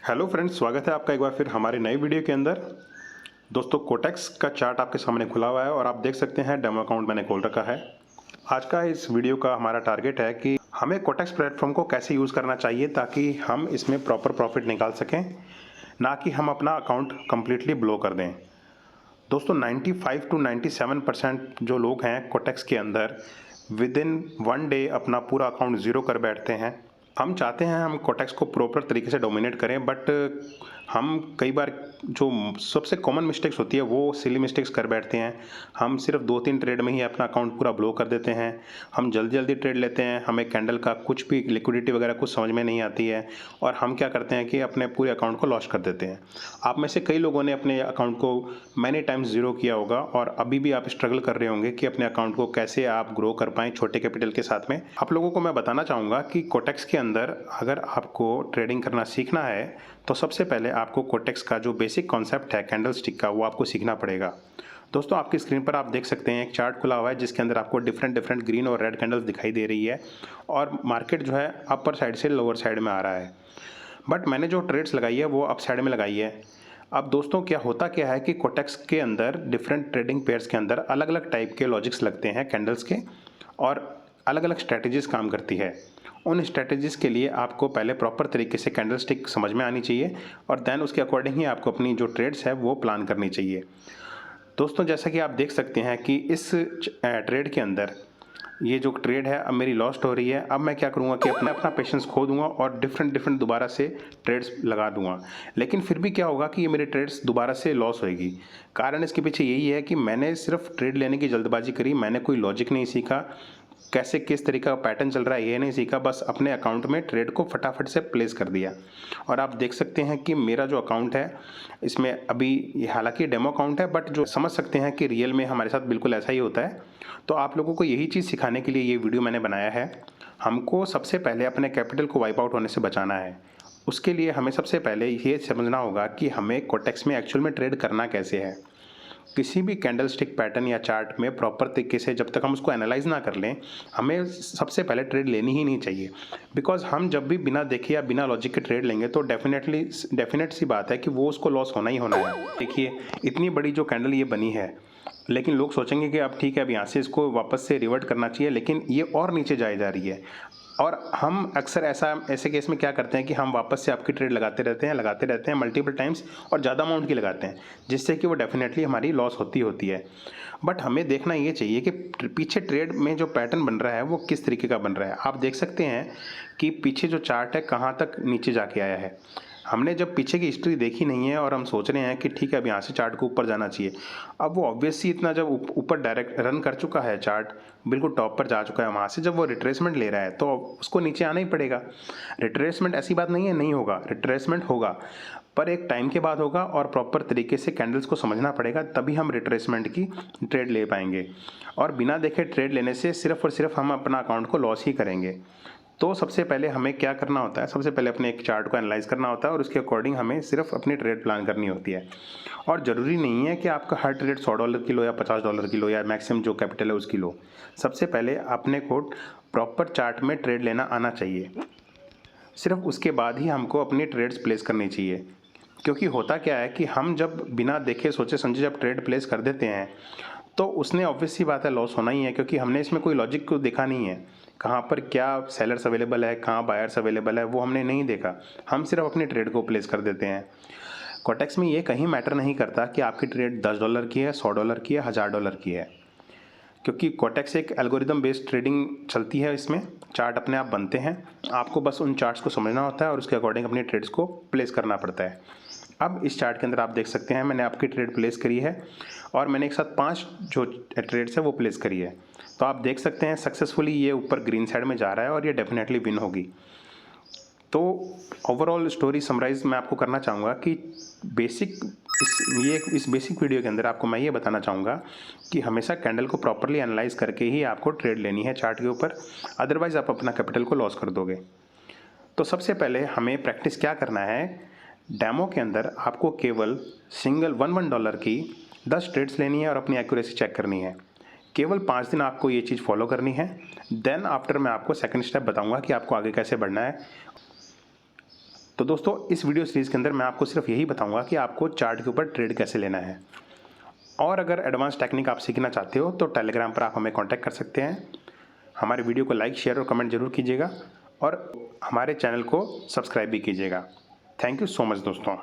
Hello friends, स्वागत है आपका एक बार फिर हमारे नए वीडियो के अंदर। दोस्तों, कोटेक्स का चार्ट आपके सामने खुला हुआ है और आप देख सकते हैं डेमो अकाउंट मैंने खोल रखा है। आज का इस वीडियो का हमारा टारगेट है कि हमें कोटेक्स प्लेटफॉर्म को कैसे यूज़ करना चाहिए ताकि हम इसमें प्रॉपर प्रॉफिट निकाल सकें, ना कि हम अपना अकाउंट कम्प्लीटली ब्लो कर दें। दोस्तों, 95 टू 97% जो लोग हैं कोटेक्स के अंदर विद इन 1 डे अपना पूरा अकाउंट ज़ीरो कर बैठते हैं। हम चाहते हैं हम कोटेक्स को प्रॉपर तरीके से डोमिनेट करें, बट हम कई बार जो सबसे कॉमन मिस्टेक्स होती है वो सिली मिस्टेक्स कर बैठते हैं। हम सिर्फ 2-3 ट्रेड में ही अपना अकाउंट पूरा ब्लो कर देते हैं। हम जल्दी जल्दी ट्रेड लेते हैं, हमें कैंडल का कुछ भी लिक्विडिटी वगैरह कुछ समझ में नहीं आती है और हम क्या करते हैं कि अपने पूरे अकाउंट को लॉस कर देते हैं। आप में से कई लोगों ने अपने अकाउंट को मैनी टाइम्स ज़ीरो किया होगा और अभी भी आप स्ट्रगल कर रहे होंगे कि अपने अकाउंट को कैसे आप ग्रो कर पाएँ छोटे कैपिटल के साथ में। आप लोगों को मैं बताना चाहूँगा कि कोटेक्स के अंदर अगर आपको ट्रेडिंग करना सीखना है तो सबसे पहले आपको कोटेक्स का जो बेसिक कॉन्सेप्ट है कैंडल स्टिक का वो आपको सीखना पड़ेगा। दोस्तों, आपकी स्क्रीन पर आप देख सकते हैं एक चार्ट खुला हुआ है जिसके अंदर आपको डिफरेंट ग्रीन और रेड कैंडल्स दिखाई दे रही है और मार्केट जो है अपर साइड से लोअर साइड में आ रहा है। बट मैंने जो ट्रेड्स लगाई है वो अप साइड में लगाई है। अब दोस्तों, क्या है कि कोटेक्स के अंदर डिफरेंट ट्रेडिंग पेयर्स के अंदर अलग अलग टाइप के लॉजिक्स लगते हैं कैंडल्स के और अलग अलग स्ट्रैटेजीज काम करती है। उन स्ट्रैटेजीज़ के लिए आपको पहले प्रॉपर तरीके से कैंडल स्टिक समझ में आनी चाहिए और देन उसके अकॉर्डिंग ही आपको अपनी जो ट्रेड्स है वो प्लान करनी चाहिए। दोस्तों, जैसा कि आप देख सकते हैं कि इस ट्रेड के अंदर ये जो ट्रेड है अब मेरी लॉस्ट हो रही है। अब मैं क्या करूँगा कि अपना पेशेंस खो दूंगा और डिफरेंट दोबारा से ट्रेड्स लगा दूंगा। लेकिन फिर भी क्या होगा कि ये मेरी ट्रेड्स दोबारा से लॉस होएगी। कारण इसके पीछे यही है कि मैंने सिर्फ ट्रेड लेने की जल्दबाजी करी, मैंने कोई लॉजिक नहीं सीखा, कैसे किस तरीके का पैटर्न चल रहा है ये नहीं सीखा, बस अपने अकाउंट में ट्रेड को फटाफट से प्लेस कर दिया। और आप देख सकते हैं कि मेरा जो अकाउंट है इसमें अभी हालांकि डेमो अकाउंट है, बट जो समझ सकते हैं कि रियल में हमारे साथ बिल्कुल ऐसा ही होता है। तो आप लोगों को यही चीज़ सिखाने के लिए ये वीडियो मैंने बनाया है। हमको सबसे पहले अपने कैपिटल को वाइप आउट होने से बचाना है। उसके लिए हमें सबसे पहले ये समझना होगा कि हमें कोटेक्स में एक्चुअल में ट्रेड करना कैसे है। किसी भी कैंडल स्टिक पैटर्न या चार्ट में प्रॉपर तरीके से जब तक हम उसको एनालाइज ना कर लें, हमें सबसे पहले ट्रेड लेनी ही नहीं चाहिए। बिकॉज हम जब भी बिना देखे या बिना लॉजिक के ट्रेड लेंगे तो डेफिनेट सी बात है कि वो उसको लॉस होना ही होना है। देखिए, इतनी बड़ी जो कैंडल ये बनी है, लेकिन लोग सोचेंगे कि अब ठीक है, अब यहाँ से इसको वापस से रिवर्ट करना चाहिए, लेकिन ये और नीचे जाए जा रही है। और हम अक्सर ऐसे केस में क्या करते हैं कि हम वापस से आपकी ट्रेड लगाते रहते हैं मल्टीपल टाइम्स और ज़्यादा अमाउंट की लगाते हैं, जिससे कि वो डेफिनेटली हमारी लॉस होती है। बट हमें देखना ये चाहिए कि पीछे ट्रेड में जो पैटर्न बन रहा है वो किस तरीके का बन रहा है। आप देख सकते हैं कि पीछे जो चार्ट है कहाँ तक नीचे जाके आया है। हमने जब पीछे की हिस्ट्री देखी नहीं है और हम सोच रहे हैं कि ठीक है अब यहाँ से चार्ट को ऊपर जाना चाहिए। अब वो ऑब्वियसली इतना जब ऊपर डायरेक्ट रन कर चुका है, चार्ट बिल्कुल टॉप पर जा चुका है, वहाँ से जब वो रिट्रेसमेंट ले रहा है तो उसको नीचे आना ही पड़ेगा। रिट्रेसमेंट ऐसी बात नहीं है नहीं होगा, रिट्रेसमेंट होगा, पर एक टाइम के बाद होगा और प्रॉपर तरीके से कैंडल्स को समझना पड़ेगा, तभी हम रिट्रेसमेंट की ट्रेड ले पाएंगे। और बिना देखे ट्रेड लेने से सिर्फ और सिर्फ हम अपना अकाउंट को लॉस ही करेंगे। तो सबसे पहले हमें क्या करना होता है, सबसे पहले अपने एक चार्ट को एनालाइज करना होता है और उसके अकॉर्डिंग हमें सिर्फ अपनी ट्रेड प्लान करनी होती है। और ज़रूरी नहीं है कि आपका हर ट्रेड $100 की लो या $50 की लो या मैक्सिमम जो कैपिटल है उसकी लो। सबसे पहले अपने को प्रॉपर चार्ट में ट्रेड लेना आना चाहिए, सिर्फ उसके बाद ही हमको अपनी ट्रेड्स प्लेस करनी चाहिए। क्योंकि होता क्या है कि हम जब बिना देखे सोचे समझे जब ट्रेड प्लेस कर देते हैं तो उसने ऑब्वियस सी बात है लॉस होना ही है, क्योंकि हमने इसमें कोई लॉजिक को देखा नहीं है। कहाँ पर क्या सेलर्स अवेलेबल है, कहाँ बायर्स अवेलेबल है, वो हमने नहीं देखा। हम सिर्फ अपनी ट्रेड को प्लेस कर देते हैं। कोटेक्स में ये कहीं मैटर नहीं करता कि आपकी ट्रेड $10 की है, $100 की है, $1000 की है, क्योंकि कोटेक्स एक एल्गोरिदम बेस्ड ट्रेडिंग चलती है। इसमें चार्ट अपने आप बनते हैं, आपको बस उन चार्ट्स को समझना होता है और उसके अकॉर्डिंग अपनी ट्रेड्स को प्लेस करना पड़ता है। अब इस चार्ट के अंदर आप देख सकते हैं मैंने आपकी ट्रेड प्लेस करी है और मैंने एक साथ 5 जो ट्रेड्स है वो प्लेस करी है। तो आप देख सकते हैं सक्सेसफुली ये ऊपर ग्रीन साइड में जा रहा है और ये डेफिनेटली विन होगी। तो ओवरऑल स्टोरी समराइज मैं आपको करना चाहूँगा कि इस बेसिक वीडियो के अंदर आपको मैं ये बताना चाहूँगा कि हमेशा कैंडल को प्रॉपरली एनालाइज करके ही आपको ट्रेड लेनी है चार्ट के ऊपर, अदरवाइज़ आप अपना कैपिटल को लॉस कर दोगे। तो सबसे पहले हमें प्रैक्टिस क्या करना है, डेमो के अंदर आपको केवल सिंगल $1 की 10 ट्रेड्स लेनी है और अपनी एक्यूरेसी चेक करनी है। केवल 5 दिन आपको ये चीज़ फॉलो करनी है। देन आफ्टर मैं आपको सेकंड स्टेप बताऊंगा कि आपको आगे कैसे बढ़ना है। तो दोस्तों इस वीडियो सीरीज़ के अंदर मैं आपको सिर्फ यही बताऊंगा कि आपको चार्ट के ऊपर ट्रेड कैसे लेना है। और अगर एडवांस टेक्निक आप सीखना चाहते हो तो टेलीग्राम पर आप हमें कांटेक्ट कर सकते हैं। हमारे वीडियो को लाइक, शेयर और कमेंट जरूर कीजिएगा और हमारे चैनल को सब्सक्राइब भी कीजिएगा। थैंक यू सो मच दोस्तों।